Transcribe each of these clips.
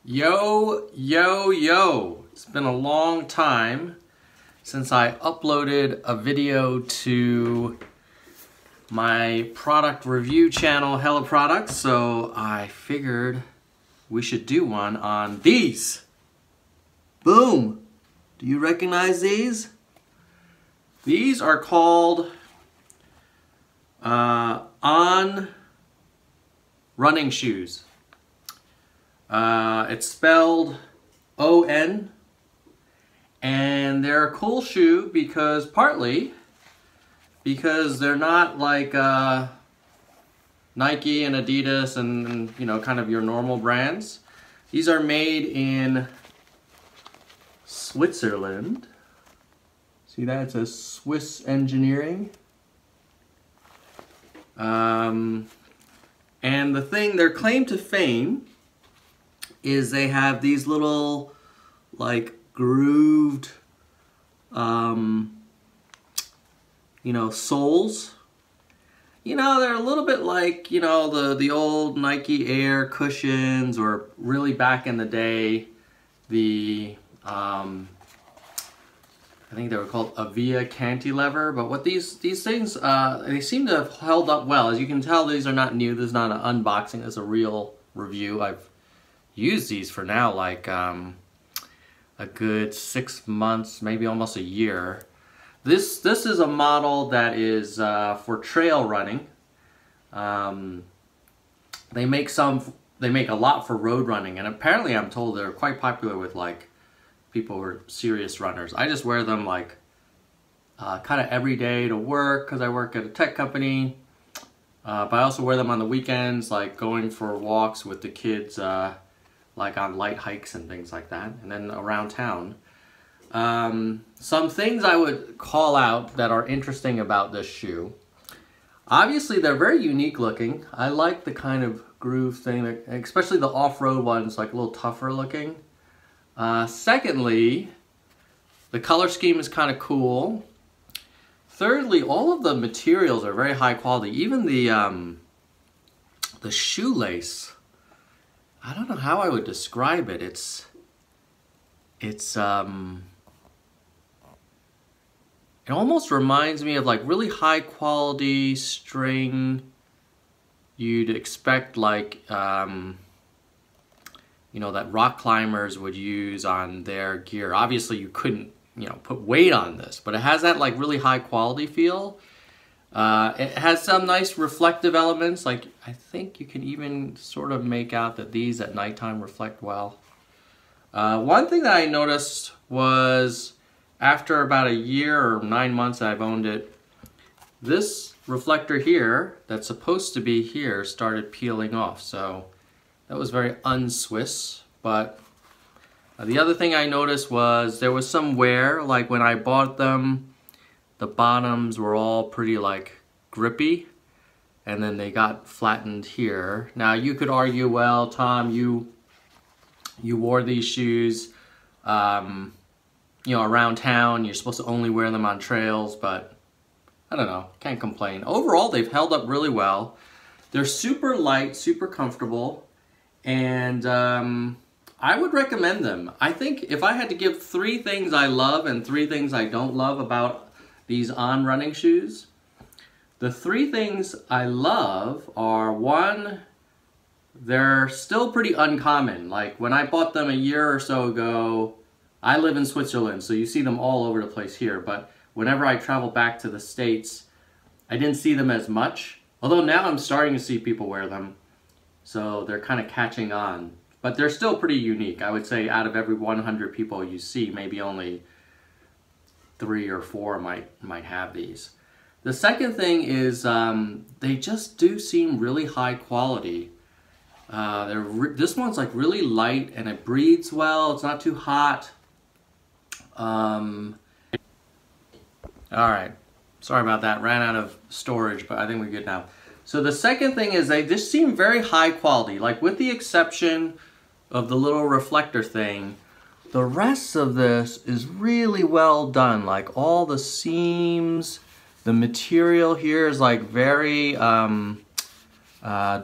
Yo, yo, yo. It's been a long time since I uploaded a video to my product review channel, Hella Products, so I figured we should do one on these. Boom! Do you recognize these? These are called On running shoes. It's spelled O-N, and they're a cool shoe because partly because they're not like Nike and Adidas and you know, kind of your normal brands. These are made in Switzerland. See that? It says Swiss engineering. And the thing, their claim to fame is they have these little like grooved you know, soles. You know, they're a little bit like, you know, the old Nike Air cushions, or really back in the day the I think they were called Avia cantilever. But what these things, they seem to have held up well. As you can tell, these are not new. This is not an unboxing. It's a real review. I've used these for now like a good 6 months, maybe almost a year. This is a model that is for trail running. They make a lot for road running, and apparently I'm told they're quite popular with like people who are serious runners. I just wear them like kind of every day to work because I work at a tech company. But I also wear them on the weekends, like going for walks with the kids, like on light hikes and things like that, and then around town. Some things I would call out that are interesting about this shoe. Obviously, they're very unique looking. I like the kind of groove thing, especially the off-road ones, like a little tougher looking. Secondly, the color scheme is kind of cool. Thirdly, all of the materials are very high quality. Even the shoelace, I don't know how I would describe it. It almost reminds me of like really high quality string you'd expect, like you know, that rock climbers would use on their gear. Obviously you couldn't, you know, put weight on this, but it has that like really high quality feel. It has some nice reflective elements, like I think you can even sort of make out that these at nighttime reflect well. One thing that I noticed was after about a year or 9 months that I've owned it, this reflector here that's supposed to be here started peeling off, so that was very un-Swiss. But the other thing I noticed was there was some wear. Like when I bought them, the bottoms were all pretty like grippy, and then they got flattened here. Now you could argue, well, Tom, you wore these shoes you know, around town. You're supposed to only wear them on trails, but I don't know, can't complain. Overall, they've held up really well. They're super light, super comfortable, and I would recommend them. I think if I had to give 3 things I love and 3 things I don't love about these On running shoes, the 3 things I love are, 1, they're still pretty uncommon. Like when I bought them a year or so ago, I live in Switzerland, so you see them all over the place here, but whenever I travel back to the States, I didn't see them as much. Although now I'm starting to see people wear them, so they're kind of catching on. But they're still pretty unique. I would say out of every 100 people you see, maybe only 3 or 4 might have these. The second thing is they just do seem really high quality. This one's like really light and it breathes well. It's not too hot. Alright, sorry about that, ran out of storage, but I think we're good now. So the second thing is they just seem very high quality, like with the exception of the little reflector thing, the rest of this is really well done. Like all the seams, the material here is like very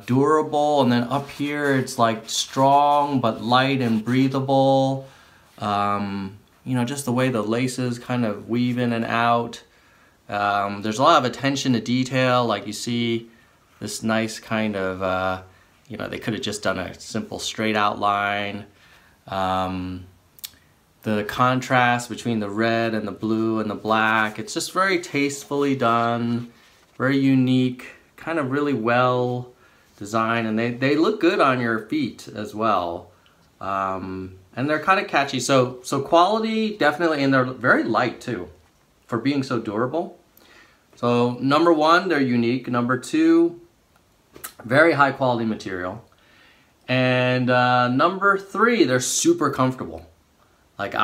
durable, and then up here it's like strong but light and breathable. You know, just the way the laces kind of weave in and out. There's a lot of attention to detail, like you see this nice kind of, you know, they could have just done a simple straight outline. The contrast between the red and the blue and the black, it's just very tastefully done, very unique, kind of really well designed, and they look good on your feet as well. And they're kind of catchy, so quality definitely, and they're very light too for being so durable. So number one, they're unique. Number two, very high quality material. And number three, they're super comfortable. Like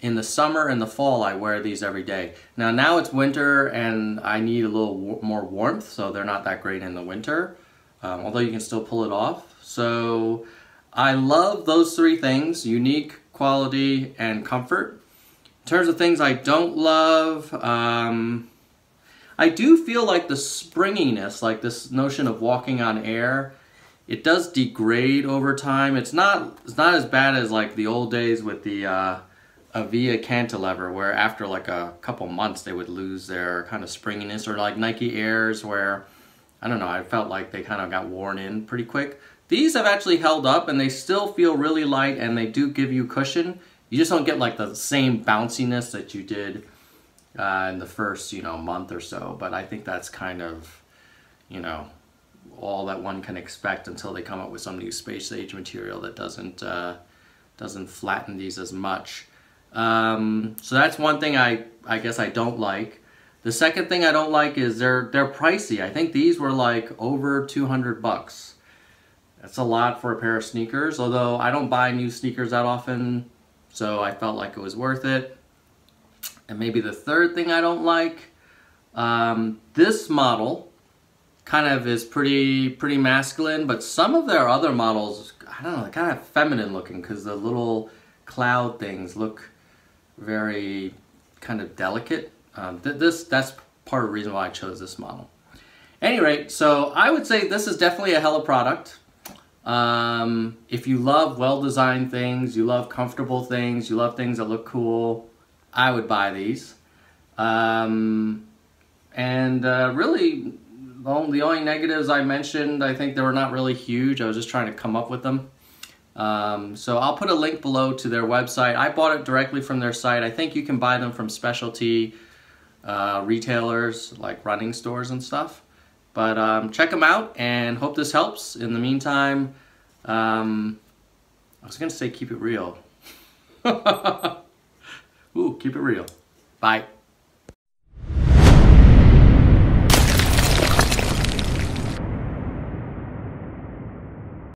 in the summer and the fall, I wear these every day. Now it's winter and I need a little more warmth, so they're not that great in the winter, although you can still pull it off. So I love those three things: unique, quality, and comfort. In terms of things I don't love, I do feel like the springiness, like this notion of walking on air, it does degrade over time. It's not as bad as like the old days with the Avia cantilever, where after like a couple months they would lose their kind of springiness, or like Nike Airs, where I don't know, I felt like they kind of got worn in pretty quick. These have actually held up, and they still feel really light, and they do give you cushion. You just don't get like the same bounciness that you did in the first, you know, month or so. But I think that's kind of, you know, all that one can expect until they come up with some new space age material that doesn't flatten these as much. So that's one thing I guess I don't like. The second thing I don't like is they're pricey. I think these were like over 200 bucks. That's a lot for a pair of sneakers, although I don't buy new sneakers that often, so I felt like it was worth it. And maybe the third thing I don't like, this model kind of is pretty masculine, but some of their other models, I don't know, they're kind of feminine looking, because the little cloud things look very kind of delicate. That's part of the reason why I chose this model. At any rate, so I would say this is definitely a hella product. If you love well-designed things, you love comfortable things, you love things that look cool, I would buy these. Really, the only negatives I mentioned, I think they were not really huge. I was just trying to come up with them. So I'll put a link below to their website. I bought it directly from their site. I think you can buy them from specialty retailers like running stores and stuff. But check them out and hope this helps. In the meantime, I was going to say keep it real. Ooh, keep it real. Bye.